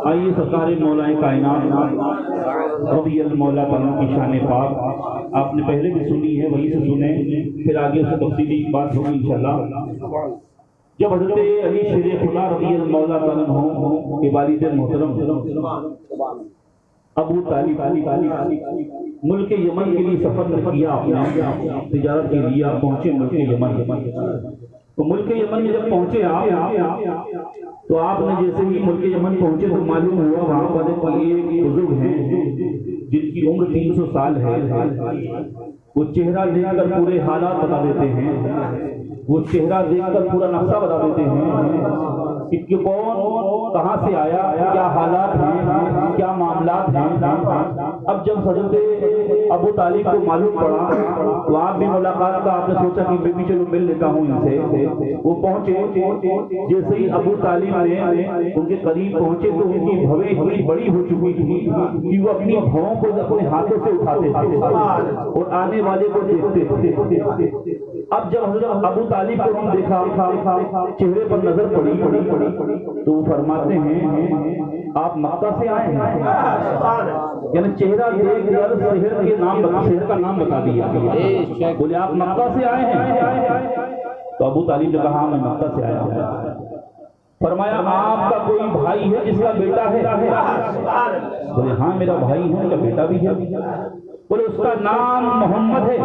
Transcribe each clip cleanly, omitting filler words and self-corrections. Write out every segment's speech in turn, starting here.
आइए सरकार मौलाए कायनात रज़ी अल्लाह मौला तआला की शान पाक आपने पहले भी सुनी है, वहीं से सुने, फिर आगे उससे तफसीली बात होगी इंशाअल्लाह। जब हज़रत अली शेर खुदा रज़ी अल्लाह मौला तआला के वालिद मोहतरम अबू तालिब मुल्क यमन के लिए सफर किया, आपने तिजारत के लिए आप पहुंचे मुल्क यमन। तो मुल्क यमन में जब पहुंचे आप तो आपने जैसे ही मुल्क यमन पहुंचे तो मालूम हुआ वहां पर एक बुजुर्ग हैं जिनकी उम्र 300 साल है। वो चेहरा देखकर पूरे हालात बता देते हैं, वो चेहरा देखकर पूरा नक्शा बता देते हैं कि कौन कहां से आया, क्या हालात हैं, क्या मामलात हैं। अब जब हज़रत अबू तालिब को मालूम पड़ा तो आप भी मुलाकात का आपने सोचा कि मैं भी चलो मिल लेता हूँ इनसे। वो पहुंचे, जैसे ही अबू तालिब ने उनके करीब पहुंचे तो उनकी भवें इतनी बड़ी हो चुकी थी कि वो अपनी भवों को अपने हाथों से उठाते थे और आने वाले को देखते थे। अब जब हज़रत अबू तालिब को हम देखा, चेहरे पर नजर पड़ी तो वो फरमाते हैं आप मक्का से आए हैं, यानी चेहरा देख कर शहर का नाम बता दिया। बोले आप मक्का से आए हैं? तो अबू तालिब ने कहा मैं मक्का से आया हूं। फरमाया आपका कोई भाई है जिसका बेटा है? बोले हाँ मेरा भाई है, मेरा बेटा भी है। बोले उसका नाम मोहम्मद है?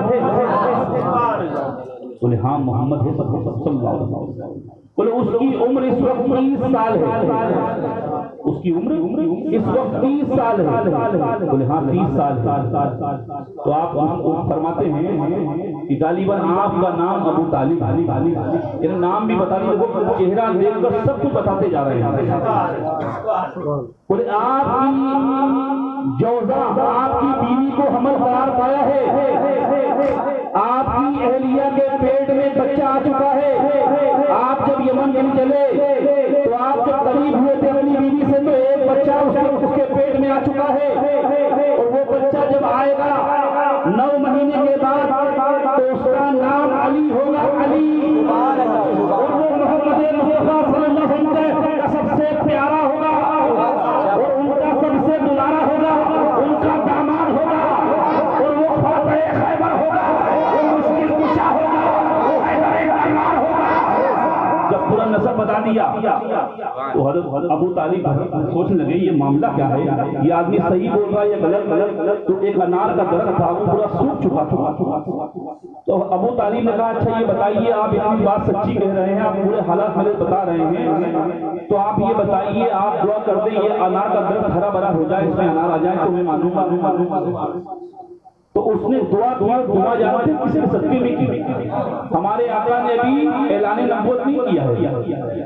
बोले हाँ मोहम्मद है सल्लल्लाहु अलैहि वसल्लम। बोले उसकी उम्र इस वक्त 30 साल है, उसकी उम्र इस वक्त 30 साल है। बोले हाँ 30 साल। तो आप फरमाते हैं कि गालिबन आपका नाम अबू तालिब, यानी नाम भी बता दिया, चेहरा देखकर सब कुछ बताते जा रहे हैं। बोले आपकी जौजा आपकी बीवी को हमल करार पाया है, आपकी अहलिया के पेट में बच्चा आ चुका है। आप जब यमन चले तो आप जब करीब हुए थे अपनी बीवी से तो एक बच्चा उसके पेट में आ चुका है, और वो बच्चा जब आएगा 9 महीने के बाद तो उसका नाम अली होगा, अली। और वो मोहम्मद मुस्तफा सल्लल्लाहु अलैहि वसल्लम का सबसे प्यारा होगा और उनका सबसे दुलारा होगा, उनका दामाद होगा, और वो फातह खैबर होगा, वो मुश्किल कुशा होगा, वो हैदर अनवार होगा। जब पूरा नसब बता दिया तो हज़रत अबू तालिब सोचने लगे ये मामला क्या है, ये आदमी सही बोल रहा है या गलत। तो एक अनार का दरख्त था वो पूरा सूख चुका था। तो अबू तालिब ने कहा अच्छा ये बताइए आप इतनी बात सच्ची कह रहे हैं, आप पूरे हालात मेरे बता रहे हैं, तो आप ये बताइए आप दुआ कर दें ये अनार का दरख्त हरा भरा हो जाए, इसमें अनार आ जाए तो मैं मानूंगा। तो उसने दुआ जानते किसी ने सदके में की। हमारे आका ने भी ऐलान नबूवत नहीं किया है।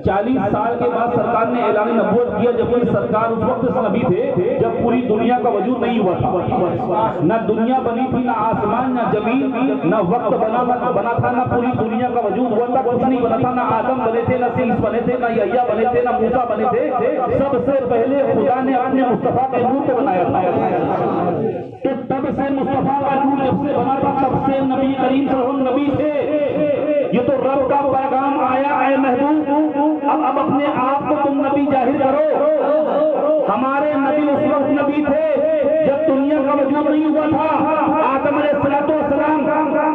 40 साल के बाद सरकार ने ऐलान नबूवत किया, जबकि सरकार उस वक्त नबी थे जब पूरी दुनिया का वजूद नहीं हुआ था। न दुनिया बनी थी, न आसमान, न जमीन, न वक्त बना था, न पूरी दुनिया का वजूद हुआ था, कुछ नहीं बना था। न आदम बने थे, न सीस बने थे, न यहया बने थे, न मूसा बने थे। सबसे पहले खुदा ने अपने मुस्तफा के नूर को बनाया था। तो तब से मुस्तफा का नूर जब से बना था तब से नबी करीम सल्लल्लाहु अलैहि वसल्लम नबी थे। ये तो रब का पैगाम आया है महबूब, अब अपने आप को तुम नबी जाहिर करो। हमारे नबी उस वक्त नबी थे जब दुनिया का वजूद नहीं हुआ था। आदम अलैहिस्सलाम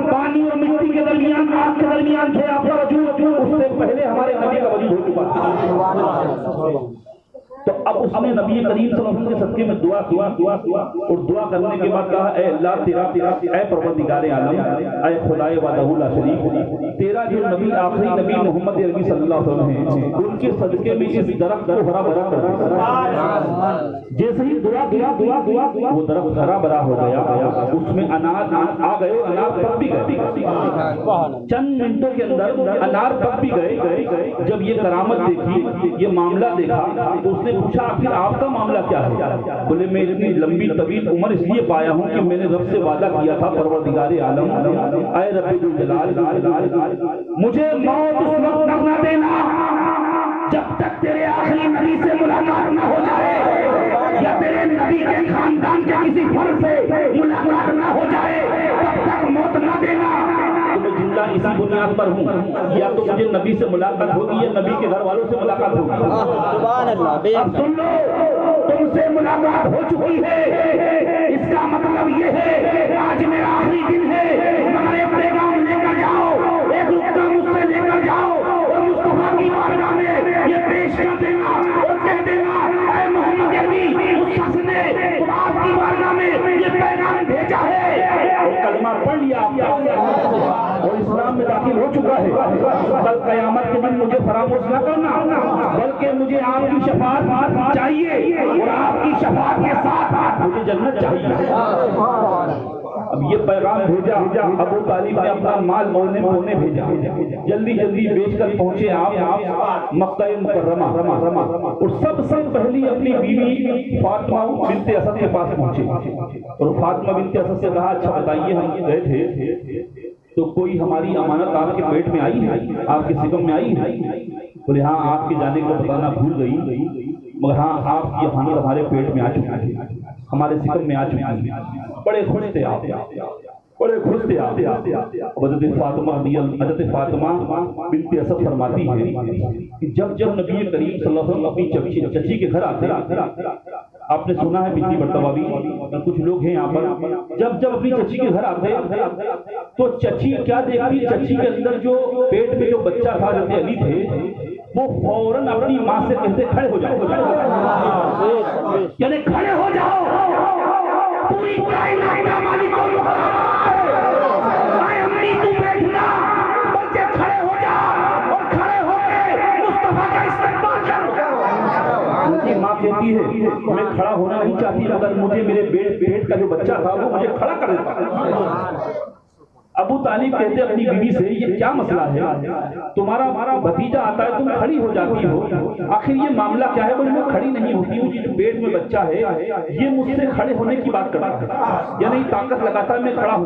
पानी और मिट्टी के दरमियान, आग के दरमियान थे आपका वजूद, उससे पहले हमारे नबी का वजूद हो चुका था। तो अब उसने नबी करीम सल्लल्लाहु अलैहि वसल्लम के सदके में दुआ और दुआ करने के बाद कहा ऐ अल्लाह ऐ परवरदिगार आलम, ऐ खुदाए वहदहु ला शरीक, तेरा जो नबी आखिरी नबी मोहम्मद अरबी सल्लल्लाहु अलैहि वसल्लम है उनके सदके में इस दरख्त को हरा भरा कर दे। जैसे ही दुआ वो दरख्त हरा भरा हो गया, उसमें अनार आ गए, अनार पक भी गए। चंद मिनटों के अंदर अनार पक भी गए। जब ये करामत देखी, ये मामला देखा तो उसने पूछा आखिर आपका मामला क्या है? बोले मैं इतनी लंबी तवील उम्र इसलिए पाया हूँ कि मैंने रब से वादा किया था परवरदिगारे आलम ऐ रब्बुल जलाल, मुझे मौत उस वक्त तक न देना जब तक तेरे आखिरी नबी से मुलाकात न हो जाए या तेरे नबी के खानदान के किसी फर्द से मुलाकात न हो जाए, तब तक मौत न देना। जिंदा इसी बुनियाद पर हूँ, या तो मुझे नबी से मुलाकात होगी या नबी के घर वालों से मुलाकात होगी। सुभान अल्लाह। अब सुन लो, तुमसे मुलाकात हो चुकी है, इसका मतलब ये है आज मेरा आखिरी दिन है, मगर एक पैगाम लेकर जाओ, एक रुकता मुझसे लेकर जाओ और मुस्तफा की बारगाह में ये पेश कर देना और कह देना, ऐ मोहम्मद अरबी, उस शख्स ने आपकी बारगाह में ये पैगाम भेजा है और कलमा पढ़ लिया और इस्लाम में दाखिल हो चुका है। कल कयामत के दिन मुझे फरामोश न करना, बल्कि मुझे आपकी शफाअत चाहिए और आपकी शफाअत के साथ मुझे जन्नत चाहिए। अब ये पैगाम भेजा, अबू तालिब ने अपना माल मोलने मोलने भेजा, जल्दी जल्दी बेचकर पहुंचे आप मक्का मुकर्रमा और सबसे पहली अपनी बीवी फातिमा बिन्ते असद के पास पहुंचे और फातिमा बिन्ते असद से कहा, अच्छा बताइए, हम गए थे तो कोई हमारी अमानत आपके पेट में आई है, आपके सिकम में आई है? बोले हाँ, आपके जाने को बताना भूल गई, मगर हाँ, आपकी अमानत हमारे पेट में आ चुकी है, हमारे सिकम में आ चुकी है। बड़े खुश थे आप, बड़े खुश थे आप। हज़रत फातिमा बिन्ते असद फरमाती है कि जब जब नबी करीम सल्लल्लाहु अलैहि वसल्लम अपनी चची के घर आते, आपने सुना है पिछली मर्तबा भी, कुछ लोग हैं यहाँ पर, जब जब अपनी चची के घर आते तो चची क्या देखती, चची के अंदर जो पेट में जो बच्चा था, हज़रत अली थे, वो फौरन अपनी माँ से कहते खड़े हो जाओ, यानी खड़े हो जाओ, पूरी कायनात का मालिक तू बैठना, बच्चे खड़े हो जा और खड़े होके मुस्तफा का इस्तेमाल कर। उनकी माँ कहती है मैं खड़ा होना नहीं चाहती, मगर मुझे मेरे पेट का जो बच्चा था वो मुझे खड़ा कर देता। अबू तालिब कहते अपनी बीवी से, ये क्या मसला है, तुम्हारा भतीजा आता है, तुम खड़ी हो जाती हो, आखिर ये मामला क्या है? बोले मैं खड़ी नहीं होती हूँ, जिस पेट में बच्चा है ये मुझसे खड़े होने की बात करता है, या नहीं ताकत लगाता है मैं खड़ा हूँ,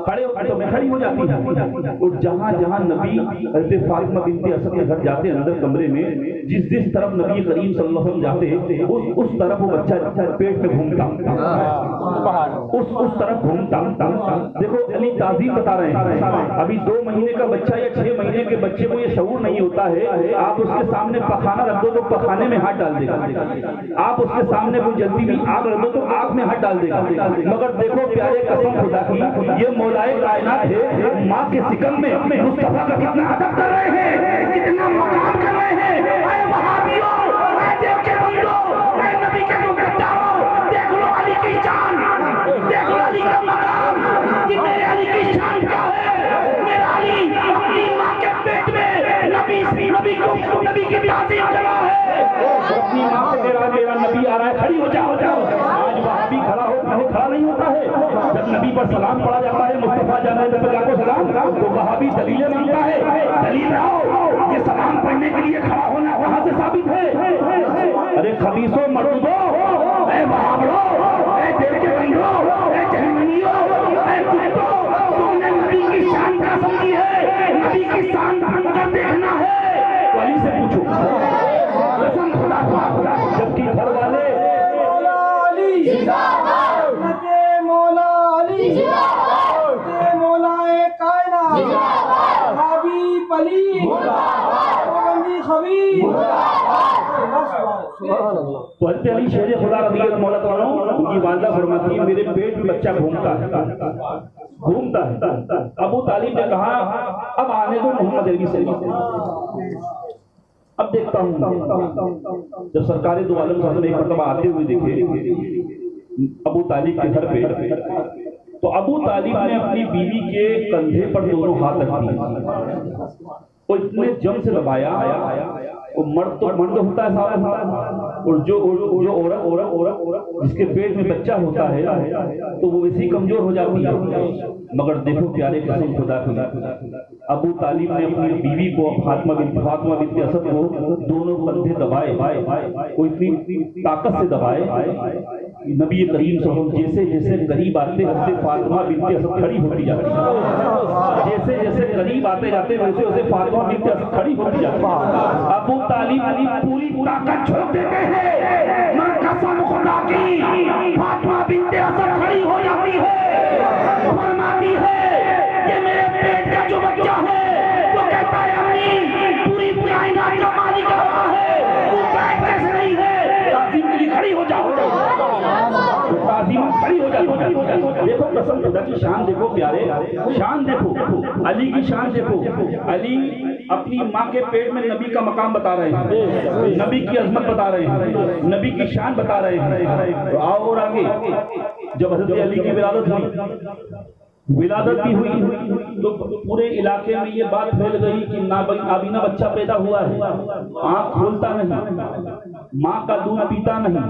खड़े तो मैं खड़ी हो जाती हूँ। और जहाँ जहाँ नबी हज़रत फातिमा बिन्ते असद के घर जाते अंदर कमरे में, जिस तरफ नबी करीम सल्लल्लाहु अलैहि वसल्लम जाते उस तरफ वो बच्चा पेट में घूमता, उस तरफ घूमता। देखो अली ताज़ीम बता रहे हैं, अभी 2 महीने का बच्चा या 6 महीने के बच्चे को ये शऊर नहीं होता है, आप उसके सामने पखाना रख दो तो पखाने में हाथ डाल देगा, आप उसके सामने कोई जल्दी भी आग रख दो तो आग में हाथ डाल देगा। मगर देखो प्यारे कसम खुदा की, ये मौलाए कायनात है, माँ के सिकम में मुस्तफा का कितना अदब कर रहे हैं, कितना मकाम कर रहे हैं। ऐ वहाबियों, ऐ देव के बंदो, ऐ नबी के मुकद्दमों, देख लो अली की जान, देख लो अली का मकाम, कि मेरे अली की शान क्या है। मेरा अली अपनी माँ के पेट में नबी की ताज़ीम कर रहा है, अपनी माँ से मेरा नबी आ रहा है, खड़ी हो जाओ। आज वहाबी खड़ा नहीं होता है, जब नबी पर सलाम पढ़ा जाता है, मुस्तफा जाने को सलाम, तो वहाबी दलीलें मांगता है, दलील लाओ, ये सलाम पढ़ने के लिए खड़ा होना वहां से साबित है। अरे खबीसों मर्दों, ऐ वहाबियों, ऐ देव के बंदो, ऐ जहन्नमियों, ऐ कुत्तों, तुमने नबी की शान क्या समझी है? नबी की शान अगर देखना है तो अली से पूछो, कसम खुदा का, जबकि घर वाले मौला अली मौलाए कायनात हबीब अली पाबंदी खबीर। तो हज़रत अली शेर खुदा रज़ी अल्लाह तआला उनकी वालिदा फरमाती है, मेरे पेट में बच्चा घूमता है। अबू तालिब ने कहा अब आने दो मोहम्मद अरबी से, अब देखता हूँ। जब सरकार दो आलम साहब ने एक मरतबा आते हुए देखे अबू तालिब के घर पे, तो अबू तालिब ने अपनी बीवी के कंधे पर दोनों हाथ रख दिए और इतने जम से दबाया, वो मर्द होता है साहब, और जो औरत जिसके पेट में बच्चा होता है तो वो वैसी कमजोर हो जाती है। मगर देखो प्यारे कसम खुदा की, अबू तालिब ने अपनी बीवी को फातिमा बिन्ते असद को दोनों कंधे दबाए, वो इतनी ताकत से दबाए, नबी करीम सल्लल्लाहु अलैहि वसल्लम जैसे जैसे करीब आते हज़रत फातिमा बिन्ते असद खड़ी होती जाती, जैसे जैसे करीब आते जाते वैसे वैसे फातिमा बिन्ते असद खड़ी होती जाती। अबू तालिब पूरी ताकत छोड़ देते हैं, मैं कसम खुदा की, फातिमा बिन्ते असद खड़ी हो जाती है, फरमाती है ये मेरे पेट का कसम खुदा की शान देखो प्यारे, शान देखो, अली की शान देखो। अली अपनी माँ के पेट में नबी का मकाम बता रहे हैं, नबी की अजमत बता रहे हैं, नबी की शान बता रहे हैं। तो आओ और आगे, जब हज़रत अली की विलादत हुई, विलादत भी हुई तो पूरे इलाके में ये बात फैल गई कि नाबीना बच्चा पैदा हुआ है, आँख खोलता नहीं, माँ का दूध पीता नहीं,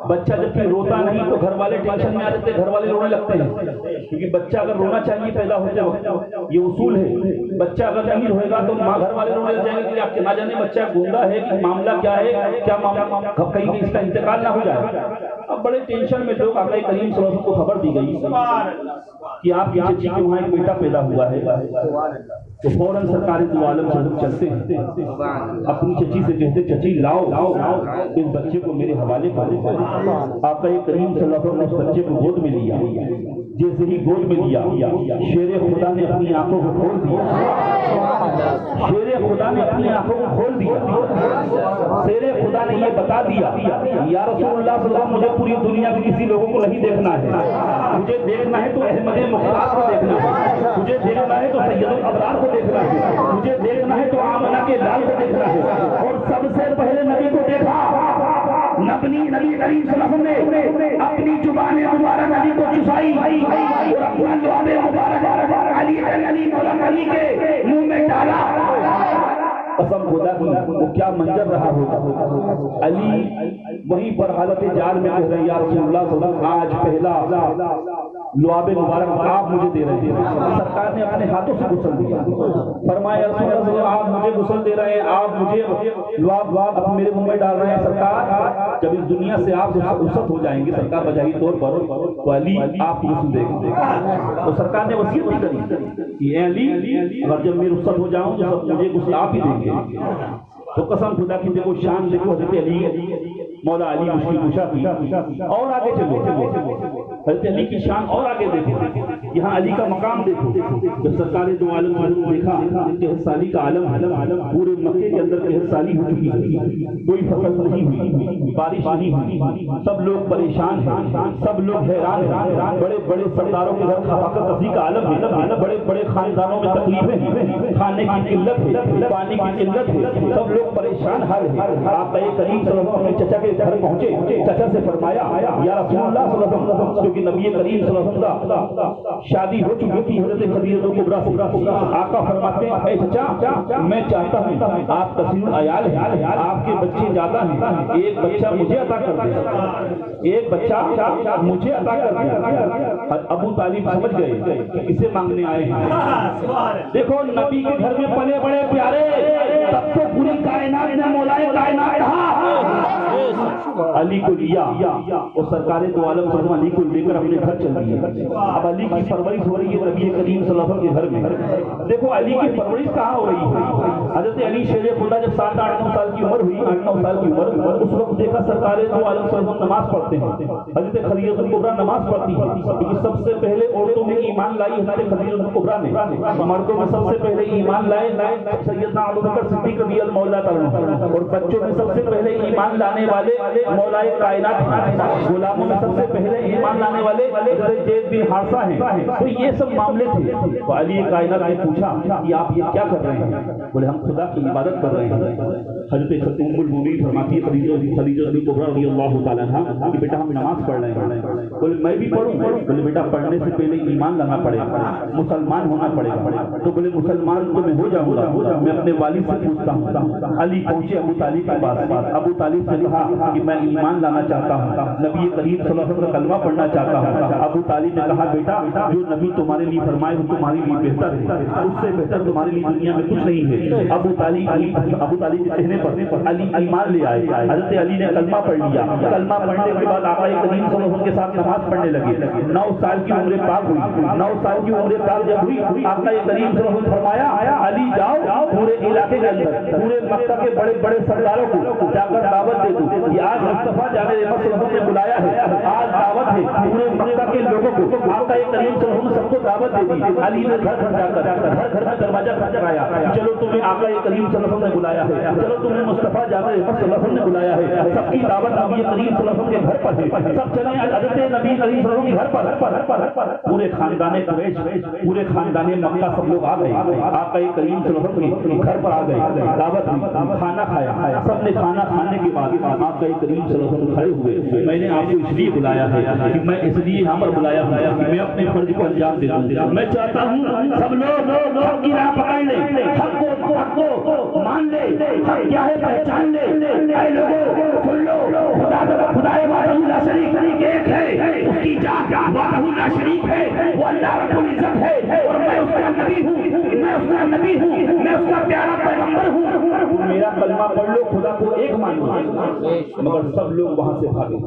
बच्चा जबकि रोता नहीं तो घर वाले टेंशन में आ जाते, घर वाले रोने लगते हैं, क्योंकि बच्चा अगर रोना चाहिए पैदा होते वक्त, ये उसूल है। बच्चा अगर नहीं रोएगा तो माँ घर वाले रोने लग जाएंगे कि आपके ना जाने बच्चा गूंगा है कि मामला क्या है, क्या मामला, कहीं इसका इंतकाल ना हो जाए। अब बड़े टेंशन में लोग आका करीम सल्लल्लाहु अलैहि वसल्लम को खबर दी गई कि आपकी चची के वहाँ एक बेटा पैदा हुआ है। तो फौरन सरकार दो आलम चलते हैं, अपनी चची से कहते, चची लाओ इस बच्चे को मेरे हवाले कर दो। आपका एक करीम सल्लल्लाहु अलैहि वसल्लम ने उस बच्चे को गोद में लिया, जैसे ही गोद में लिया शेर खुदा ने अपनी आंखों को खोल दिया, शेर खुदा ने अपनी आंखों को खोल दिया, शेर खुदा ने ये बता दिया, या रसूलुल्लाह सल्लल्लाहु अलैहि वसल्लम मुझे पूरी दुनिया के किसी लोगों को नहीं देखना है, मुझे देखना है तो अहमद मुख्तार को देखना है, मुझे देखना है तो सैयदुल अबरार को देखना है, मुझे देखना है तो आमना के लाल को देखना है। और सबसे पहले नबी को देखा, नबी करीम सल्लल्लाहु अलैहि वसल्लम ने अपनी जुबान मुबारक अली को चुसाई और अपना जुबान मुबारक अली के मुंह में डाला। कसम खुदा की वो क्या मंजर रहा होगा। अली वहीं पर हालत जाल में कह रहे, या रसूलुल्लाह सल्लल्लाहु अलैहि वसल्लम आज पहला लुआब मुबारक आप मुझे दे रहे हैं। सरकार ने अपने हाथों से गुस्ल दिया, फरमाया आप मुझे गुस्ल दे रहे हैं, आप मुझे लुआब मेरे मुंह में डाल रहे हैं। सरकार जब इस दुनिया से आप रुखसत हो जाएंगे सरकार बजाई तौर पर, तो अली आप गुस्ल देंगे। तो सरकार ने वसीयत भी करी कि अली अगर जब मैं रुखसत हो जाऊं तो मुझे गुस्ल आप ही देंगे। तो कसम खुदा की देखो शान देखो, हज़रत अली मौला अली मुश्किल कुशा की। और आगे चलो, हज़रत अली की शान और आगे देखो, यहाँ अली का मकाम देखो। जब सरकार दो आलम देखा कहर साली का आलम पूरे मक्के के अंदर कहर साली हो चुकी है, कोई फसल नहीं हुई, बारिश नहीं हुई, सब लोग परेशान हैं, सब लोग हैरान हैं, बड़े बड़े सरदारों के घर कसी का आलम है, बड़े बड़े खानदानों में तकलीफें हैं, खाने की किल्लत है, पानी की किल्लत है, सब लोग परेशान हाल है। आप करीम सल्लल्लाहु अलैहि वसल्लम अपने चचा के घर पहुंचे, चचा से फरमाया, या रसूलुल्लाह सल्लल्लाहु अलैहि वसल्लम, क्योंकि नबी करीम सल्लल्लाहु अलैहि वसल्लम शादी हो चुकी थी हज़रत खदीजा कुबरा से। आका फरमाते हैं, ऐ चचा मैं चाहता हूं आप तस्लीम अयाल हैं, आपके बच्चे ज्यादा हैं, एक बच्चा मुझे अता कर दे, एक बच्चा मुझे अता कर दे। अबू तालिब समझ गए कि किसे मांगने आए हैं। देखो नबी के घर में पले बड़े प्यारे, तब तो पूरी कायनात ने मौलाए कायनात कहा। अली को लिया और सरकार दो आलम अली को लेकर अपने घर चल दिए। अब अली की परवरिश हो रही है नबी करीम सल्लल्लाहु अलैहि वसल्लम के घर में। देखो अली की परवरिश कहाँ हो रही है। हज़रत अली शेर खुदा जब 7-8-9 साल की उम्र हुई, 8-9 साल की उम्र, उस वक्त देखा सरकार दो आलम नमाज पढ़ते हैं, हज़रत खदीजा कुबरा नमाज पढ़ती है, क्योंकि सबसे पहले औरतों में ईमान लाई हज़रत खदीजा कुबरा ने, मर्दों में सबसे पहले ईमान लाए सैयदना अबू बकर सिद्दीक़ रज़ियल्लाहु मौला तआला, और बच्चों में सबसे पहले ईमान लाने वाले मौलाए कायनात, गुलामों में सबसे पहले ईमान लाने वाले ज़ैद बिन हारिसा हैं। तो ये सब मामले थे। तो अली कायनात ने पूछा कि आप ये क्या कर रहे हैं? बोले हम खुदा की इबादत कर रहे हैं। हज़रत उम्मुल मोमिनीन फरमाती है खदीजा कुबरा रज़ियल्लाहु तआला अन्हा कि बेटा हम नमाज पढ़ रहे हैं। बोले मैं भी पढ़ूं? बोले बेटा पढ़ने से पहले ईमान लाना पड़ेगा, मुसलमान होना पड़ेगा। तो बोले मुसलमान तो मैं हो जाऊंगा, मैं अपने वालिद से पूछता हूँ। अली पहुंचे अबू तालिब के पास, अबू तालिब से कहा कि मैं ईमान लाना चाहता हूँ, नबी करीम सल्लल्लाहु अलैहि वसल्लम का कलमा पढ़ना चाहता हूँ। अबू तालिब ने कहा बेटा जो नबी तुम्हारे लिए फरमाए वो तुम्हारे लिए बेहतर है, उससे बेहतर तुम्हारे लिए दुनिया में कुछ नहीं है। अबू तालिब के कहने पर अली ईमान ले आए। हज़रत अली ने कलमा पढ़ लिया। कलमा पढ़ने के बाद आका करीम सल्लल्लाहु अलैहि वसल्लम के साथ नमाज पढ़ने लगे। 9 साल की उम्र पाक हुई। 9 साल की उम्र पाक जब हुई, आका करीम सल्लल्लाहु अलैहि वसल्लम फरमाया अली जाओ पूरे इलाके के अंदर पूरे मक्का के बड़े बड़े सरदारों को जाकर दावत दे दो कि आज मुस्तफा जाने रहमत ने बुलाया है, आज दावत है पूरे मक्का के लोगों को। आका करीम सल्लल्लाहु अलैहि वसल्लम सबको दावत दे दी। अली ने घर घर जाकर घर घर में दरवाजा खटखटाया, चलो तुम्हें आका करीम सल्लल्लाहु अलैहि वसल्लम ने बुलाया है, चलो तुम्हें मुस्तफा जाकर सल्लल्लाहु अलैहि वसल्लम ने बुलाया है, सबकी दावत नबी करीम सल्लल्लाहु अलैहि वसल्लम के घर पर है, सब चले हजरत नबी करीम सल्लल्लाहु अलैहि वसल्लम के घर पर। पूरे खानदाने कुरैश, पूरे खानदाने मक्का सब लोग आ गए, आका करीम सल्लल्लाहु अलैहि वसल्लम के घर पर आ गए, दावत हुई, खाना खाया, सबने खाना खाने के बाद आका करीम सल्लल्लाहु अलैहि वसल्लम खड़े हुए। मैंने आपको इसलिए बुलाया है कि मैं इसलिए यहाँ पर बुलाया हूँ कि मैं अपने फर्ज को अंजाम दे दूँ। मैं चाहता हूँ सब लोग हक की राह पकड़ ले, हक को मान ले, हक क्या है पहचान ले। ऐ लोगों सुन लो, खुदाए वाहू ला शरीक एक है, उसकी जात वाहू ला शरीक है, वो अल्लाह रब्बुल इज्जत है और मैं उसका नबी हूँ, मैं उसका नबी हूँ, मैं उसका प्यारा पैगंबर हूँ। मेरा कलमा पढ़ लो, खुदा को एक मान लो। मगर सब लोग वहां से भागे,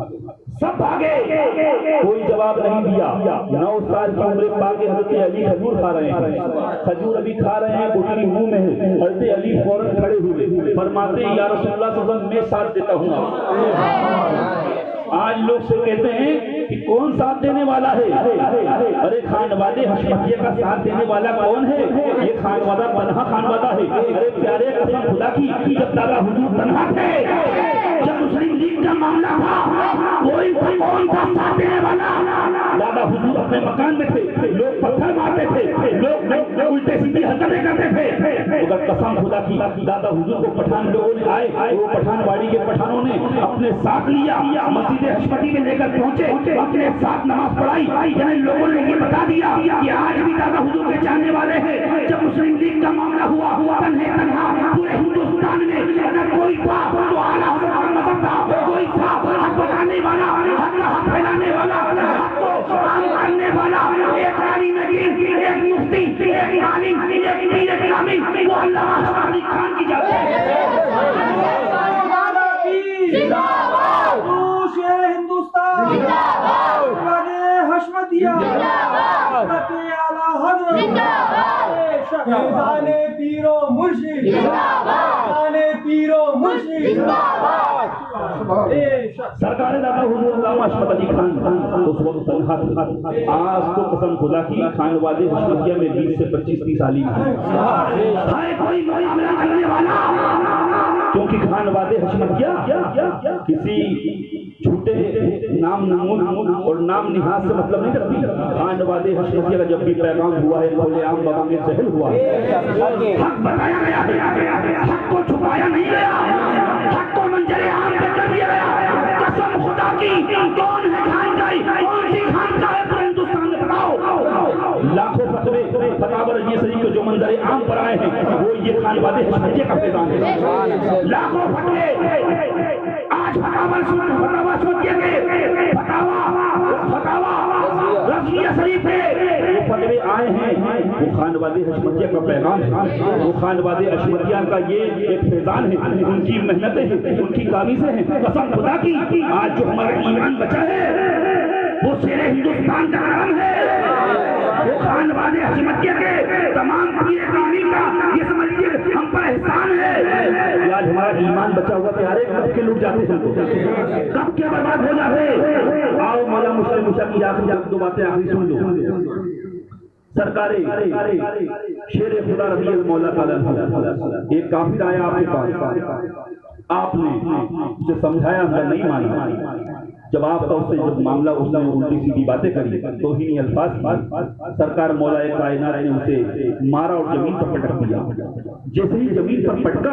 सब भागे, कोई जवाब नहीं दिया। 9 साल की उम्र पाके हजरत अली खजूर खा रहे हैं, खजूर अभी खा रहे हैं, गुठली मुंह में है। हजरत अली फौरन खड़े हुए, फरमाते हैं या रसूलुल्लाह सल्लल्लाहु अलैहि वसल्लम मैं साथ देता हूँ। आज लोग से कहते हैं कि कौन साथ देने वाला है? अरे खानवादे हशमतिया का साथ देने वाला कौन है? ये खानवादा तन्हा खानवादा है। अरे प्यारे कसम खुदा की, जब दादा हुजूर तन्हा थे, जब मुस्लिम लीग का मामला था, कोई कौन था साथ देने वाला? दादा हुजूर अपने मकान में थे, लोग पत्थर मारते थे, लोग उल्टे सीधी हरकतें करते थे, मगर कसम खुदा की दादा हुजूर को पठान लोगों ने आए, वो पठानवाड़ी के पठानों ने अपने साथ लिया, मस्जिद हशमती में लेकर पहुंचे, अपने साथ नमाज पढ़ाई। यानी लोगों ने ये बता दिया कि आज भी दादा हुजूर के जानने वाले हैं। जब मुस्लिम लीग का मामला हुआ तन्हा पूरे हिंदुस्तान में न कोई था तो आला मजहब था, कोई था हक बताने वाला, हक फैलाने वाला, हक को आम करने वाला। एक रानी में एक मुफ्ती, एक आलिम, एक पीर इस्लामी, वो अल्लामा अली खान की जात है। हिंदुस्तान हशमतिया पीरो मुर्शिद, पीरो मुर्शिद। सरकार दादा हुजूर अल्लामा अशमत अली खान उस वक्त तन्हा था। आज तो कसम खुदा की खानवादे हशमतिया में 20 से 25-30 आलिम हैं, कोई मामला करने वाला, क्योंकि खानवादे हशमतिया किसी झूठे नाम नमून और नाम निहाज से मतलब नहीं रखती। खानवादे हशमतिया का जब भी पैगाम हुआ है, खुलेआम बाबा में जहल हुआ है, हक बताया गया है, हक को छुपाया नहीं गया, हक को मंजरे आम पे कर दिया गया। कसम खुदा की, कौन है खानकाई, कौन सी खानकाई है पूरे हिंदुस्तान में? बताओ। लाखों फतवे फतावा रज़िया शरीफ के जो मंजरे आम पर आए हैं, वो ये खानवादे हशमतिया का पैगाम है। लाखों फतवे आज फतावा शरीफ रज़िया शरीफ है, वो फतवे आए हैं, वो खानवादे हशमतिया का पैगाम है। वो खानवादे हशमतिया का ये एक फैजान है, उनकी मेहनतें हैं, उनकी काबिज़ें हैं। कसम खुदा की, आज जो हमारा ईमान बचा है वो शेरे हिंदुस्तान का नाम है, वो खानवादे हशमतिया के तमाम पीर इस्लामी का ये समझिए हम पर एहसान है। आज हमारा ईमान बचा हुआ प्यारे कब के लूट जाते हैं, कब क्या बर्बाद हो जाते। आओ मौला मुस्लिम मुसा की आखिरी 2 बातें आखिरी सुन लो। सरकारे शेर खुदा रज़ी मौला ताला एक काफिर आया आपके पास, आपने उसे समझाया, मैं नहीं माना। जवाब था उससे, जब मामला उसने उल्टी सीधी बातें करी तो ही नहीं अल्फाज सरकार मौला कायनात ने उसे मारा और जमीन पर पटक दिया। जैसे ही जमीन पर पटका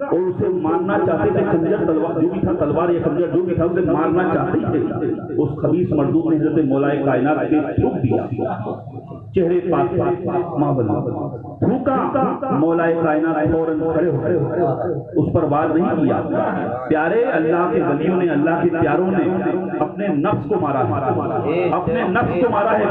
और उसे मारना चाहते थे, खंजर तलवार जो भी था, तलवार या खंजर जो भी था, उसे मारना चाहते थे, उस खबीस मर्दूद ने हज़रत मौला कायनात के थूक दिया, चेहरे पास थूका। मौला कायनात फौरन खड़े हो उस पर वार नहीं किया। प्यारे अल्लाह के वलियों ने, अल्लाह के प्यारों ने अपने नफ्स को मारा है, अपने नफ्स को मारा है।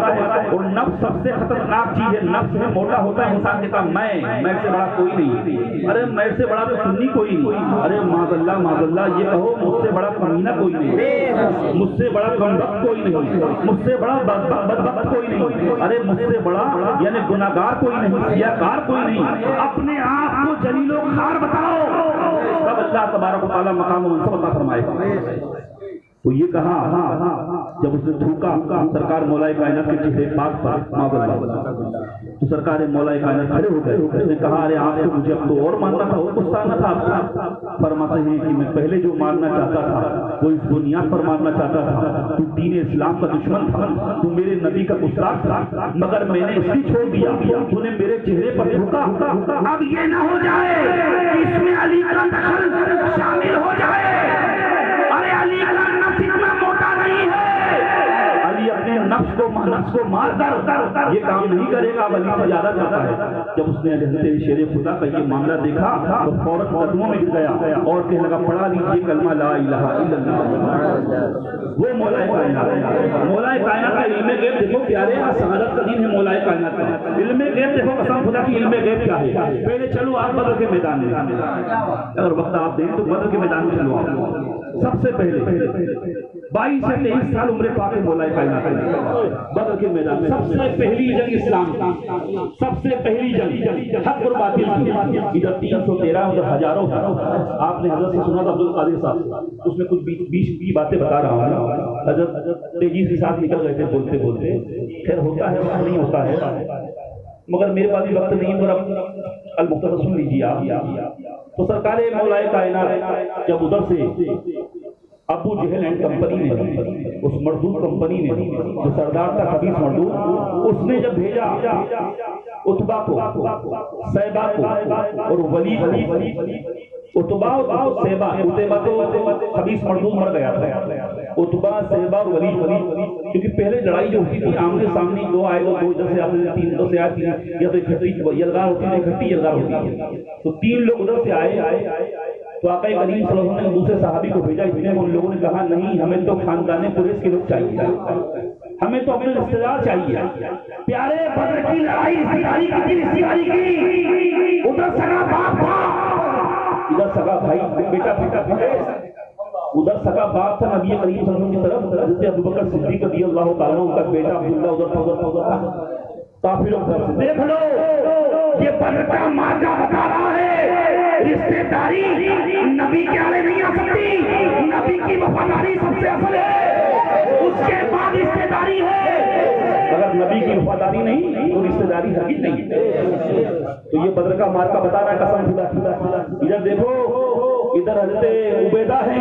और नफ्स सबसे खतरनाक चीज है। नफ्स में मोटा होता है इंसान कहता मैं से बड़ा कोई नहीं, अरे मैं से बड़ा तो सुन्नी कोई नहीं, अरे माज़अल्लाह ये कहो मुझसे बड़ा कमीना कोई नहीं, मुझसे बड़ा कमबख्त कोई नहीं, मुझसे बड़ा बदबख्त कोई नहीं, अरे मुझसे बड़ा यानी गुनाहगार कोई नहीं, सियाकार कोई नहीं। अपने आप को जलीलो खार बताओ, तब अल्लाह तबारक व तआला मकाम व मनसब अता फरमाएगा। तो ये कहा जब उसने थूका, सरकार मौला कायनात के चेहरे पाक पर तो सरकार मौलाए कायनात खड़े हो गए, उसने कहा अरे आपको मुझे अब तो और मानना था, और गुस्साना था आपका। फरमाते हैं कि मैं पहले जो मानना चाहता था वो इस बुनियाद पर मानना चाहता था, तू दीन इस्लाम का दुश्मन था, तू मेरे नबी का गुस्ताख था, मगर मैंने इसलिए छोड़ दिया, तूने मेरे चेहरे पर थूका। अब ये ना हो जाए इसमें अली का दखल शामिल हो जाए। अरे अली का नफ्स इतना मोटा नहीं है, अली अपने नफ्स को मार कर ये काम नहीं करेगा, अली से ज्यादा चाहता है। जब उसने हज़रत शेर खुदा का ये मामला देखा तो फौरन कदमों में गिर गया और कहने लगा पढ़ा लीजिए कलमा ला इलाहा इल्लल्लाह। वो मौलाए कायनात का इल्मे गैब देखो प्यारे, शहादत का दिन है मौलाए कायनात का। इल्मे गैब देखो, कसम खुदा की इल्मे गैब क्या है। पहले चलो आप बदर के मैदान में, अगर वक्त आप दें तो बदर के मैदान में चलो आप। सबसे पहले 22 से 23 साल उम्र पाक मौलाए कायनात बदर के मैदान में सबसे पहली जंग इस्लाम की, सबसे पहली जंग हक और बातिल की। इधर 313 उधर हजारों। आपने हजरत से सुना था अब्दुल कादिर साहब, उसमें कुछ 20 की बातें बता रहा हूँ। हजरत तेजी के साथ निकल गए थे बोलते बोलते, खैर होता है वहाँ नहीं होता है, मगर मेरे पास भी वक्त नहीं है, पर अल मुख्तसर सुन लीजिए आप। तो सरकार मौलाए कायनात जब उधर से अबू जहल एंड कंपनी ने, उस मरदूद कंपनी ने जो सरदार था खबीस मरदूद, उसने जब भेजा उतबा को, सैबा को और वलीद, उतबा और सैबा, उतबा तो खबीस मरदूद मर गया था, उतबा सैबा और वलीद, क्योंकि पहले लड़ाई जो होती थी आमने सामने दो आए, दो इधर से आते, तीन उधर से आए, या तो इकट्ठी यलगार होती है, इकट्ठी यलगार होती है। तो 3 लोग उधर से आए तो आका करीम सल्लल्लाहु अलैहि वसल्लम ने दूसरे सहाबी को भेजा। इसलिए उन लोगों ने कहा नहीं, हमें तो खानदाने कुरैश के लोग चाहिए, हमें तो अपने रिश्तेदार चाहिए। प्यारे बदर की लड़ाई रिश्तेदारी की, उधर सगा बाप था, इधर सगा भाई बेटा, उधर सगा बाप था नबी करीम सल्लल्लाहु अलैहि वसल्लम की तरफ, हज़रत अबू बकर सिद्दीक रज़ियल्लाहु ताला अन्हु का बेटा अब्दुल्लाह उधर काफिरों की तरफ। देख लो ये बदर का मार्का बता रहा है, रिश्तेदारी नबी के आगे नहीं आ सकती, नबी की वफादारी सबसे असल है, उसके बाद रिश्तेदारी है। अगर नबी की वफादारी नहीं तो रिश्तेदारी हरगिज़ नहीं। तो ये बदर का मार्का बता रहा है कसम खुदा। इधर देखो, इधर हज़रत उबैदा है,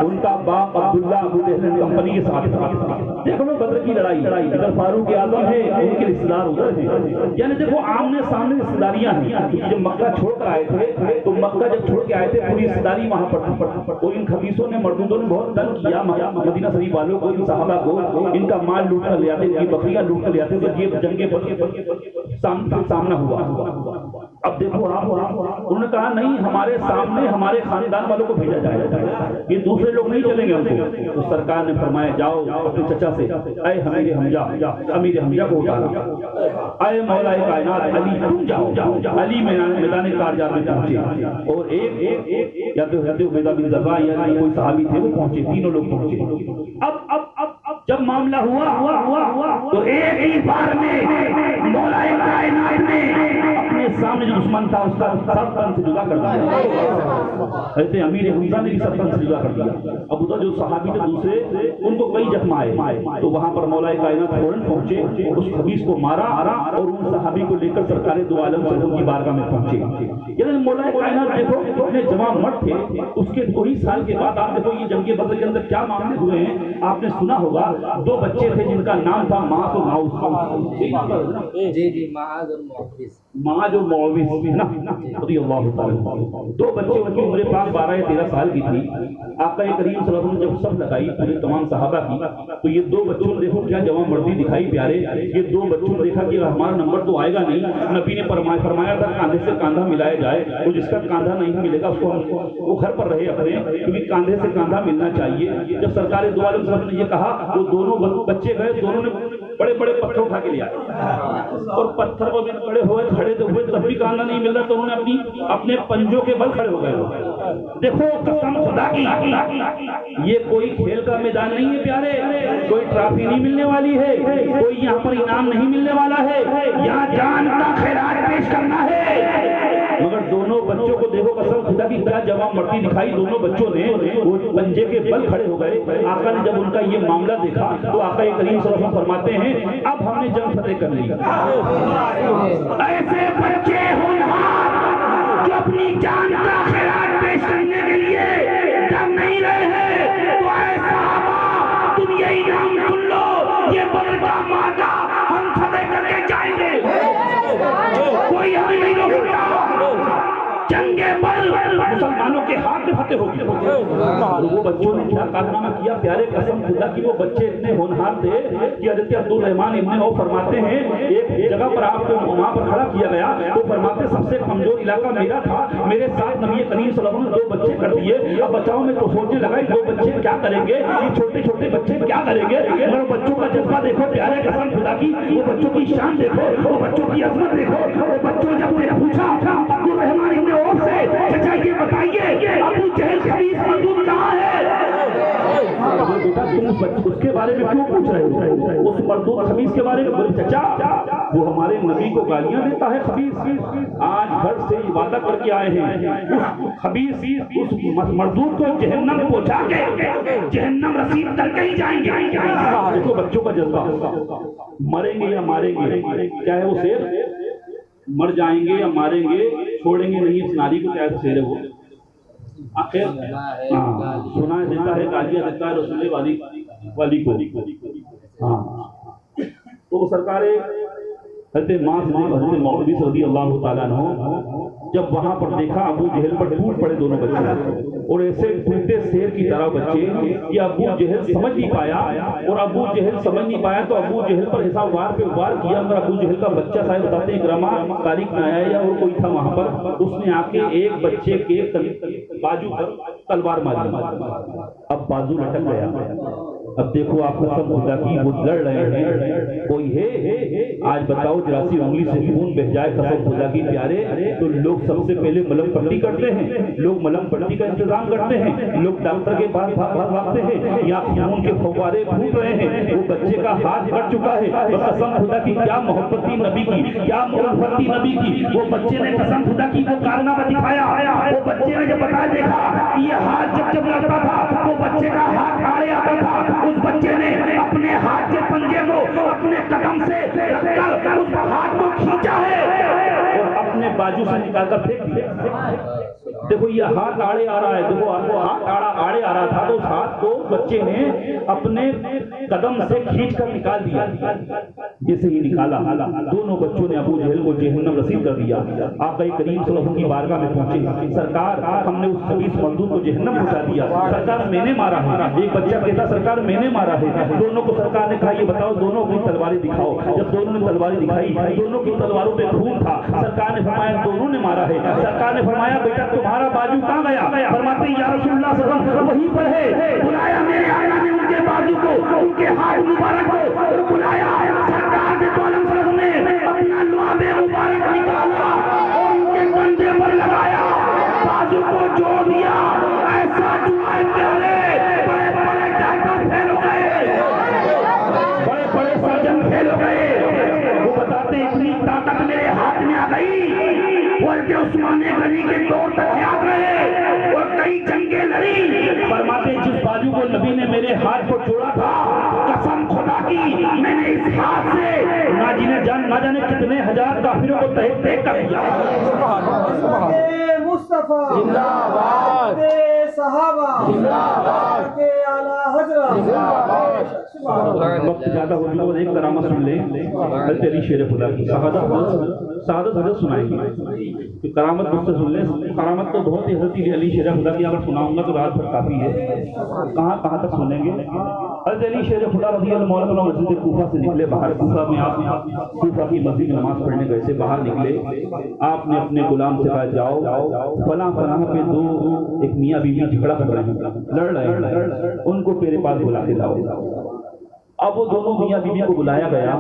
उनका बाप अब्दुल्लाह अबू जहल कंपनी के साथ। देखो लो बदर की लड़ाई, इधर फारूक आज़म है, उनके रिश्तेदार उधर है, यानी देखो आमने सामने रिश्तेदारियां हैं। जब मक्का छोड़कर आए थे तो मक्का जब छोड़ के आए थे पूरी रिश्तेदारी वहां पर, और इन खबीसों ने मरदूदों ने बहुत तंग किया मदीना शरीफ वालों को, इन सहाबा को, इनका माल लूट कर ले आते, इनकी बकरियां लूट कर ले आते, तो ये जंगे पर सामना हुआ। अब देखो आप, उन्होंने कहा नहीं, हमारे सामने हमारे खानदान वालों को भेजा जाएगा, ये दूसरे लोग नहीं चलेंगे उनको। तो सरकार ने फरमाया जाओ अपने चचा से, अय अमीर हमजा को उठाओ, अय मौलाए कायनात अली तुम जाओ। अली मैदान कारजार में पहुंचे और एक या तो हज़रत उबैदा बिन ज़र्रा या कोई सहाबी थे वो पहुंचे, तीनों लोग पहुंचे। अब जब मामला हुआ तो एक ही बार में मौलाए कायनात ने अपने सामने जो दुश्मन था उसका सब तन से जुदा कर दिया। ऐसे अमीर हमजा ने भी सब तन से जुदा कर दिया। अब उधर जो सहाबी थे दूसरे, उनको कई जख्म आए, तो वहां पर मौलाए कायनात फौरन पहुंचे, उस खबीस को मारा और उन सहाबी को लेकर सरकार दो आलम की बारगाह में पहुंचे। यानी मौलाए कायनात देखो कितने जवान मर्द थे। उसके 2 ही साल के बाद आप देखो ये जंगे बदर के अंदर क्या मामले हुए हैं, आपने सुना होगा। 2 बच्चे थे जिनका नाम था मास और माउस। जी माज और मुअव्विस, माज और मुअव्विस ना, रज़ियल्लाहु ताला। 2 बच्चे, उनकी उम्र पाक 12 या 13 साल की थी। आका करीम सल्लल्लाहु अलैहि वसल्लम जब सब लगाई पूरी तमाम सहाबा की, तो ये 2 बच्चों ने देखो क्या जवान मर्दी दिखाई प्यारे। ये 2 बच्चों ने देखा कि हमारा नंबर तो आएगा नहीं, नबी ने फरमाया था कांधे से कांधा मिलाया जाए, और जिसका कांधा नहीं मिलेगा उसको वो घर पर रहे अपने, क्योंकि कांधे से कांधा मिलना चाहिए। जब सरकार दो आलम ने ये कहा, वो दोनों बच्चे गए, दोनों ने बड़े बड़े पत्थर उठा के ले आए, और पत्थर पर खड़े हुए तब भी कांधा नहीं मिल रहा, तो उन्होंने अपने पंजों के बल खड़े हो गए। देखो कसम खुदा की, ये कोई खेल का मैदान नहीं है प्यारे, कोई ट्रॉफी नहीं मिलने वाली है, कोई यहाँ पर इनाम नहीं मिलने वाला है, यहाँ जान का खैरात पेश करना है। मगर दोनों बच्चों को देखो कसम खुदा खुदा की क्या जवाब मरती दिखाई दोनों बच्चों ने, वो पंजे के बल खड़े हो गए। आका ने जब उनका ये मामला देखा तो आका करीम सल्लल्लाहु अलैहि वसल्लम फरमाते हैं अब हमने जंग फतेह कर ली। ऐसे बच्चे होनहार जो अपनी जान का खिरात पेश करने के लिए दम नहीं रहे हैं, तो ऐसा तुम यही नाम सुन लो, ये बल का मादा हम फतेह करके जाएंगे, कोई हमें नहीं रोक सकता। जंगे बल मुसलमानों के हाथ में फतेह हो गया। वो बच्चों ने क्या कारनामा किया, प्यारे कसम खुदा की वो बच्चे इतने होनहार थे कि हज़रत अब्दुल रहमान इब्न औफ फरमाते हैं एक जगह पर आपको वहां पर खड़ा किया गया तो फरमाते सबसे कमजोर इलाका मेरा था, मेरे साथ नबी करीम सल्लल्लाहु अलैहि वसल्लम 2 बच्चे कर दिए। अब बचाओ में तो सोचने लगा 2 बच्चे क्या करेंगे, ये छोटे छोटे बच्चे क्या करेंगे, मगर बच्चों का जज्बा देखो प्यारे कसम खुदा की, वो बच्चों की शान देखो, वो बच्चों की अजमत देखो। वो बच्चों जब मैंने पूछा अब्दुल रहमान इब्न औफ से, चाचा ये बताइए अबू जहल खबीस मरदूद कहाँ है? बेटा तुम उसके बारे में क्यों पूछ रहे हो, उस मरदूद खबीस के बारे में? बोले चाचा वो हमारे नबी को गालियां देता है खबीस। आज घर से वादा करके आए हैं उस खबीस उस मरदूद को जहन्नम पहुंचा के जहन्नम रसीद करके ही जाएंगे। देखो बच्चों का जज्बा, मरेंगे या मारेंगे, क्या है वो शेर, मर जाएंगे या मारेंगे, छोड़ेंगे नहीं इस नारी को, क्या है शेर है वो आखिर सुना देता है, गालियां देता है रसूल वाली को। हाँ तो सरकार हज़रत मौक़िफ़ रज़ियल्लाहु ताला अन्हु जब वहां पर देखा अबू जहल पर टूट पड़े दोनों बच्चे, और ऐसे टूटे शेर की तरह बच्चे कि अबू जहल समझ नहीं पाया, और अबू जहल समझ नहीं पाया तो अबू जहल पर ऐसा वार पे वार किया, मगर अबू जहल का बच्चा साहब बताते हैं ग्रामा तारीख में आया या और कोई था वहां पर, उसने आके एक बच्चे के बाजू पर तलवार मारी, अब बाजू लटक गया। अब देखो आपको सब खुदा की वो लड़ रहे हैं, कोई है आज बताओ जरासी उंगली से खून बह जाए कसम खुदा की प्यारे, तो लोग सबसे पहले मलम पट्टी करते हैं, लोग मलम पट्टी का इंतजाम करते हैं, लोग डॉक्टर के पास भागते हैं, या खून के फव्वारे फूट रहे हैं, वो बच्चे का हाथ कट चुका है। तो कसम खुदा की क्या मोहब्बत थी नबी की, क्या मोहब्बत थी नबी की, वो बच्चे ने कसम खुदा की वो कारनामा दिखाया। वो बच्चे ने जब बताया देखा कि ये हाथ जब लगता था वो बच्चे का हाथ आड़े आता था, उस बच्चे ने अपने हाथ के पंजे को अपने कदम से रखकर उस हाथ को खींचा है और अपने बाजू से निकालकर फेंक दिया। देखो ये हाथ आड़े आ रहा है, देखो आपको हाथ आड़े आ रहा था तो उस हाथ को बच्चे ने अपने कदम से खींचकर निकाल दिया। जैसे ही निकाला दोनों बच्चों ने अबू जहल को जहन्नम रसीद कर दिया। आप करीम सल्लल्लाहु अलैहि वसल्लम की बारगाह में पहुंचे, सरकार हमने उस खबीस मजदूर को जहन्नम पहुंचा दिया, सरकार मैंने मारा है। एक बच्चा कहता सरकार मैंने मारा है। दोनों को सरकार ने कहा ये बताओ दोनों की तलवारें दिखाओ। जब दोनों ने तलवारें दिखाई, दोनों की तलवारों पे खून था। सरकार ने फरमाया दोनों ने मारा है। सरकार ने फरमाया बेटा तुम्हारा बाजू कहाँ गया? फरमाते या रसूलुल्लाह सल्लल्लाहु अलैहि वसल्लम वहीं पर है। बुलाया मेरे आका ने उनके बाजू को, उनके हाथ मुबारक को और बुलाया। सरकार के तोलम ने अपना लुआबे मुबारक निकाला और उनके कंधे पर लगाया, बाजू को जोड़ दिया। ऐसा दुआए प्यारे बड़े बड़े डॉक्टर फेल हो गए, बड़े बड़े सर्जन फेल हो गए। वो बताते इतनी ताकत मेरे हाथ में आ गई और के उस्माने गनी के दौर तक याद रहे और कई जंगे लड़ी। फरमाते जिस बाजू को नबी ने मेरे हाथ को जोड़ा था, कसम खुदा की मैंने इस हाथ से ना जाने कितने हजार काफिरों को तहत कर दिया। मुस्तफा जिंदाबाद, सहाबा जिंदाबाद, के आला हजरत। वक्त ज्यादा हो चुका, एक करामत सुन ले हज़रत अली शेर खुदा की शहादत हज़रत सुनाएंगे। तो करामत मुझसे सुन ले, करामत तो बहुत ही हज़रत अली शेर खुदा की अगर सुनाऊंगा तो रात भर काफी है, कहाँ तक सुनेंगे। हज़रत अली शेर खुदा रज़ियल्लाहु अन्हु मस्जिद कूफा से निकले बाहर, कूफा में आप कूफा की मस्जिद में नमाज पढ़ने गए थे, बाहर निकले, आपने अपने गुलाम से कहा जाओ फलां पे दो एक मियाँ बीवी झगड़ा कर रहे हैं, लड़ रहे हैं, उनको मेरे पास बुला के लाओ। अब वो दोनों मियाँ बीवी को बुलाया गया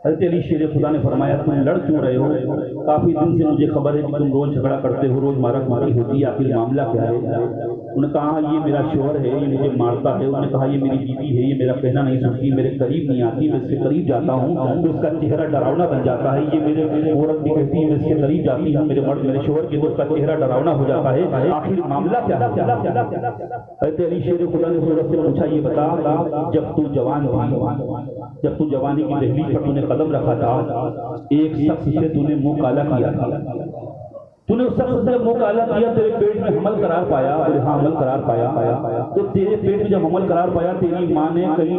हज़रत अली शेर खुदा ने फरमाया तुम लड़ क्यों रहे हो? काफ़ी दिन से मुझे खबर है कि तुम रोज़ झगड़ा करते हो, रोज़ मारा मारी होती है, आखिर मामला क्या है? उन्होंने कहा ये मेरा शोहर है, ये मुझे मारता है। उन्होंने कहा ये मेरी बीवी है, ये मेरा कहना नहीं सुनती, मेरे करीब नहीं आती, मैं इसके करीब जाता हूँ तो उसका चेहरा डरावना बन जाता है। ये मेरे औरत भी कहती है मैं इसके करीब जाती हूँ, मेरे मर्द मेरे शोहर के तो उसका चेहरा डरावना हो जाता है, आखिर मामला क्या है? हज़रत अली शेर खुदा ने सूरत से पूछा ये बता, जब तू जवान थी, जब तू जवानी की दहलीज पर तूने कदम रखा था, एक शख्स से तूने मुंह काला किया था, तूने उस शख्स से मुंह काला किया, तेरे पेट में हमल करार पाया। बोले हाँ हमल करार पाया। तो तेरे पेट में जब हमल करार पाया, तेरी माँ ने कहीं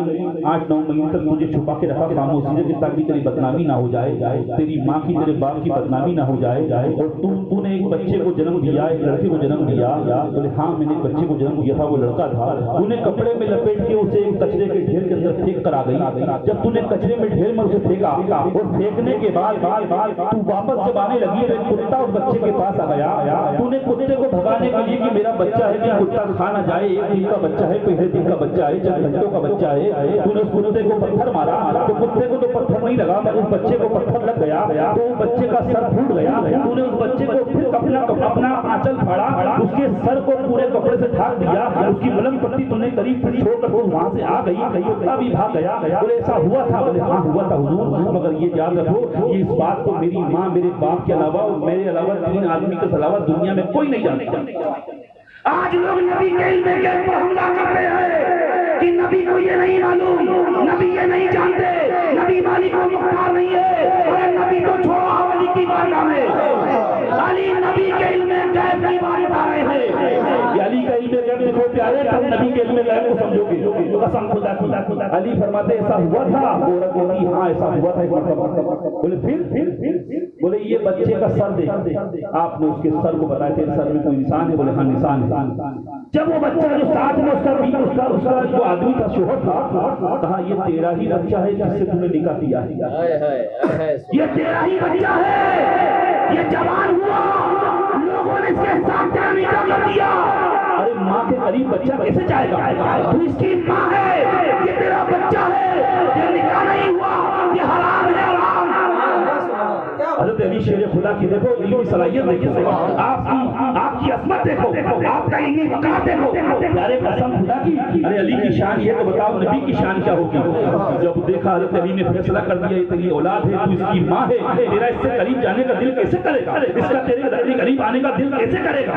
8-9 महीने तक तुझे छुपा के रखा खामोशी से, ताकि तेरी बदनामी ना हो जाए, तेरी माँ की तेरे बाप की बदनामी ना हो जाए। और तूने एक बच्चे को जन्म दिया, एक लड़के को जन्म दिया। बोले हाँ मैंने एक बच्चे को जन्म दिया था, वो लड़का था। तूने कपड़े में लपेट के उसे एक कचरे के ढेर के अंदर फेंक कर आ गई। जब तूने कचरे में ढेर में उसे फेंका और फेंकने के बाद तू वापस जब आने लगी तो कुत्ता उस बच्चे के पास आ गया। तूने कुत्ते को भगाने के लिए कि मेरा बच्चा है, कि कुत्ता खा ना जाए, एक दिन का बच्चा है, पहले दिन का बच्चा है, 4 घंटों का बच्चा है, तूने उस कुत्ते को पत्थर मारा। तो कुत्ते को तो पत्थर नहीं लगा, उस बच्चे को पत्थर लग गया, तो उस बच्चे का सर फूट गया। तूने उस बच्चे को फिर अपना आंचल फाड़ा, उसके सर को पूरे कपड़े से ढाक दिया, उसकी मलम पट्टी तूने करीब छोड़कर वो वहां से आ गई, कुत्ता भी भाग गया। बोले ऐसा हुआ था? बोले हाँ हुआ था हुजूर, मगर ये याद रखो ये इस बात को मेरी माँ मेरे बाप के अलावा और मेरे अलावा 3 आदमी के अलावा दुनिया में कोई नहीं जानता। आज लोग नबी के इल्म पर हमला कर रहे हैं कि नबी को ये नहीं मालूम, नबी ये नहीं जानते, नबी मालिक को मुख्तार नहीं है। अरे नबी को छोड़ो, अली की बारगाह में अली नबी के इल्म गैब की बात बता रहे हैं। अली का इल्म गैब देखो प्यारे, तब नबी के इल्म गैब को समझोगे। कसम खुदा खुदा अली फरमाते ऐसा हुआ था? औरत बोली हाँ ऐसा हुआ था एक मरतबा। बोले फिर बोले ये बच्चे का सर देख, आपने उसके सर को बताया थे सर में कोई निशान है? बोले हाँ निशान है। जब वो बच्चा जो साथ में उसका जो आदमी था शोहर था, कहा ये तेरा ही बच्चा है जिससे तुमने निकाह किया है, ये तेरा ही बच्चा है, ये जवान हुआ, लोगों ने इसके साथ तेरा निकाह कर दिया। अरे माँ के करीब बच्चा कैसे जाएगा? तू इसकी माँ है, ये तेरा बच्चा है, ये निकाह नहीं हुआ, ये हराम है, हराम। हज़रत अली शेर खुदा की देखो इल्मी सलाहियत देखो, आपकी असमत देखो, आपका इल्मी वक़ार देखो। प्यारे कसम खुदा की, अरे अली की शान ये तो बताओ नबी की शान क्या होगी? जब देखा हज़रत अली ने फैसला कर दिया ये तेरी औलाद है, तू इसकी माँ है, तेरा इससे करीब जाने का दिल कैसे करेगा? इसका तेरे करीब आने का दिल कैसे करेगा?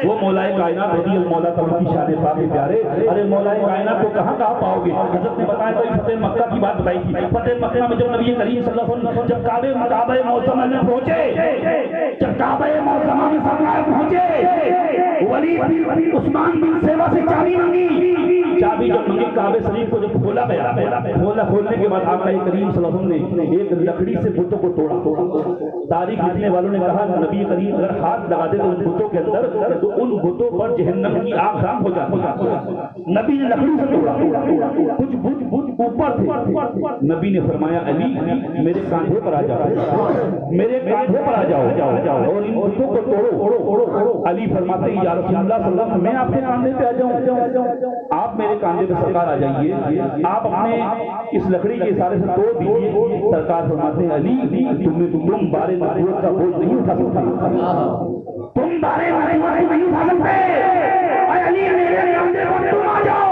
वो मौलाए कायनात रज़ी मौला तआला की शान पाक प्यारे। अरे मौलाए कायनात को कहाँ पाओगे? हज़रत ने बताया तो फतेह मक्का की बात बताई थी। फतेह मक्का में जब नबी करीम सल्लल्लाहु अलैहि वसल्लम जब काबे मौसम में पहुंचे, जब काबे मौसम में सरकार पहुंचे, वलीद उस्मान बिन सेवा से चाबी मांगी। चाबी जब मंगी काबे शरीफ को जब खोला गया, खोलने के बाद आका करीम सल्लल्लाहु अलैहि वसल्लम ने एक लकड़ी से बुतों को तोड़ा। तारीख लिखने वालों ने कहा नबी करीम अगर हाथ लगा दे तो उन बुतों के अंदर, तो उन बुतों पर जहन्नम की आग हराम हो जाती। नबी ने लकड़ी से तोड़ा, कुछ बुत ऊपर थे। नबी ने फरमाया अली मेरे कांधे पर आ जाओ, मेरे कांधे पर आ जाओ और इन बुतों को तोड़ो। अली फरमाते या रसूलुल्लाह सल्लल्लाहु अलैहि वसल्लम मैं आपके कांधे पे आ जाऊं? आप मेरे कांधे पे सरकार आ जाइए, आप अपने इस लकड़ी के इशारे से तोड़ दीजिए। सरकार फरमाते हैं अली तुम बारे नबूवत का बोझ नहीं उठा सकते, तुम बारे नबूवत नहीं उठा सकते। अली मेरे कांधे पर तुम आ जाओ।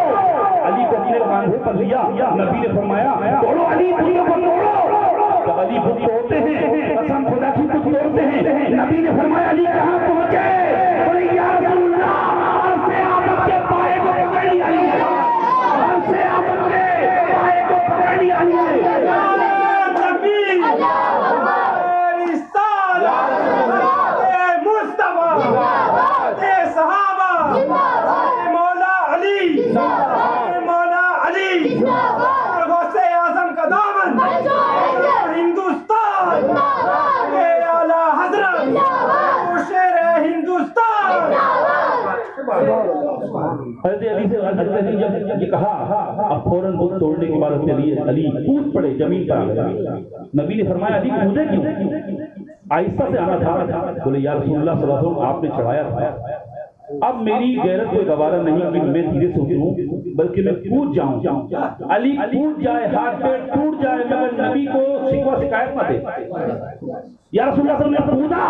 अली को अपने कांधे पर लिया, नबी ने फरमाया तोड़ो अली, बुतों को तोड़ो। जब अली बुत तोड़ते हैं, कसम खुदा की बुत तोड़ते हैं, नबी ने फरमाया अली कहाँ पहुंचे? बोले या रसूलल्लाह से आपके पाए को पकड़ लिया, से आपके पाए को पकड़ लिया। जब ये कहा अब फौरन बुत तोड़ने के बाद अली कूद पड़े, जमीन पर आ गए। नबी ने फरमाया अली कूदे क्यों? आहिस्ता से आना था। बोले या रसूलुल्लाह सल्लल्लाहु अलैहि वसल्लम आपने चढ़ाया था, अब मेरी गैरत को गवारा नहीं कि मैं धीरे से उतरूं, बल्कि मैं कूद जाऊं। अली कूद जाए, हाथ पैर टूट जाए, मगर नबी को शिकवा शिकायत न दे। या रसूलुल्लाह सल्लल्लाहु अलैहि वसल्लम कूदा,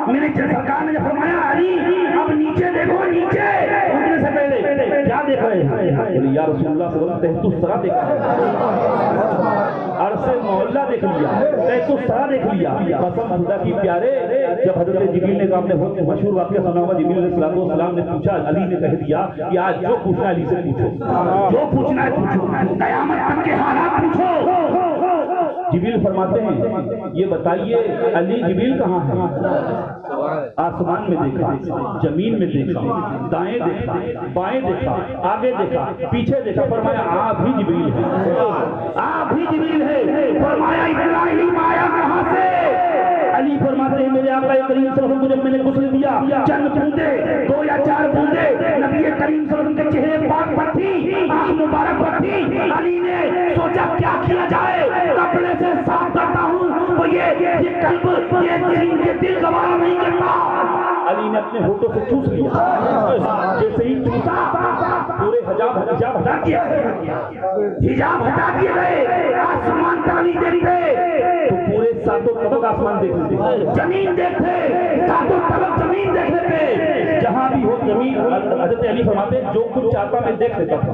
मेरे सरकार ने फरमाया अली अब नीचे देखो, नीचे उतरने से पहले क्या देख रहे हैं? बोले या रसूलुल्लाह सल्लल्लाहु अलैहि वसल्लम तहतुस सरा देखा, अरसे मोहल्ला देख लिया, तहतुस सरा देख लिया। कसम खुदा की प्यारे, जब हजरत जिब्रील ने आपने बहुत मशहूर वाकया सुना होगा, जिब्रील अलैहिस्सलाम ने पूछा, अली ने कह दिया कि आज जो पूछना अली से पूछो, जो पूछना है पूछो, कयामत तक के हालात पूछो। जिब्रील फरमाते हैं ये बताइए अली जिब्रील कहाँ है? आसमान में देखा, जमीन में देखा, दाएं देखा, बाएं देखा, आगे देखा, पीछे देखा, फरमाया आप ही जिब्रील है, आप ही जिब्रील है। फरमाया इब्राहीम आया कहाँ से? अली फरमाते हैं मेरे आका करीम सल्लल्लाहु अलैहि वसल्लम को जब मैंने गुस्ल दिया, चंद बूंदे, 2 या 4 बूंदे नबी करीम सल्लल्लाहु अलैहि वसल्लम के चेहरे पाक पर थी, आंख मुबारक पर थी। अली ने सोचा क्या किया जाए, कपड़े से साफ करता हूँ तो ये कल्ब, ये दिल गवारा नहीं करता। अली ने अपने होठों से चूस लिया, जैसे ही चूसा पूरे हिजाब हटा दिया, हिजाब हटा दिए गए, आसमान ताली देखते तो पूरे 7 तबक आसमान देख लेते, जमीन देखते 7 तबक जमीन देख लेते, जहां भी हो जमीन। हजरत अली फरमाते हैं जो कुछ चाहता मैं देख लेता था।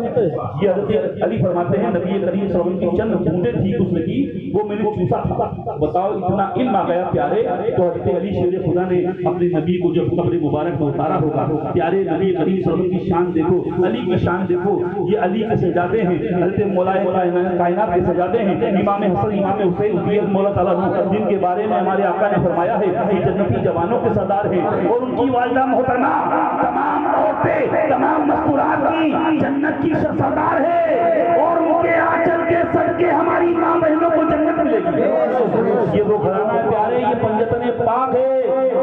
ये हजरत अली फरमाते हैं नबी करीम सल्लल्लाहु अलैहि वसल्लम की चंद बूंदें थी उसमें की, वो मैंने चूसा था। बताओ इतना इल्म आ गया प्यारे। तो हजरत अली शेर खुदा ने अपने नबी को जब कब्र मुबारक में उतारा होगा, प्यारे नबी करीम सल्लल्लाहु अलैहि वसल्लम की शान देखो, अली की शान देखो, ये अली के सजादे हैं, हजरत मौलाए कायनात के सजादे हैं, इमाम हसन इमाम हुसैन मौला ताला जिनके बारे में हमारे आका ने फरमाया है कि जन्नती जवानों के सरदार हैं, और उनकी वालिदा मोहतरमा तमाम औरतें, तमाम मस्तूरात की जन्नत की सरदार है, और उनके आंचल के सदके हमारी मां बहनों को जन्नत मिलेगी। ये वो घराना है प्यारे, ये पंजतने पाक है,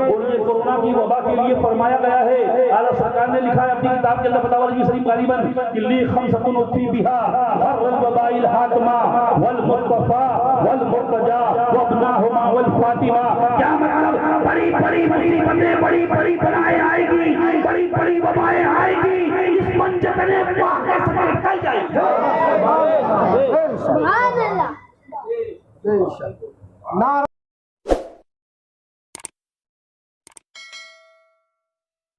और ये कोरोना की वबा के लिए फरमाया गया है। आला सरकार ने लिखा है अपनी किताब के अंदर फतावा शरीफ गालिबन कि खमसतुन उसी बिहा हर वबाइल हातमा वल मुस्तफा वल मुर्तजा व अबनाहुमा वल फातिमा। क्या मतलब? बड़ी बड़ी मुसीबतें, बड़ी बड़ी बलाएं आएगी, बड़ी बड़ी वबाएं आएगी, इस पंजतने पाक से निकल जाएगी। सुभान अल्लाह।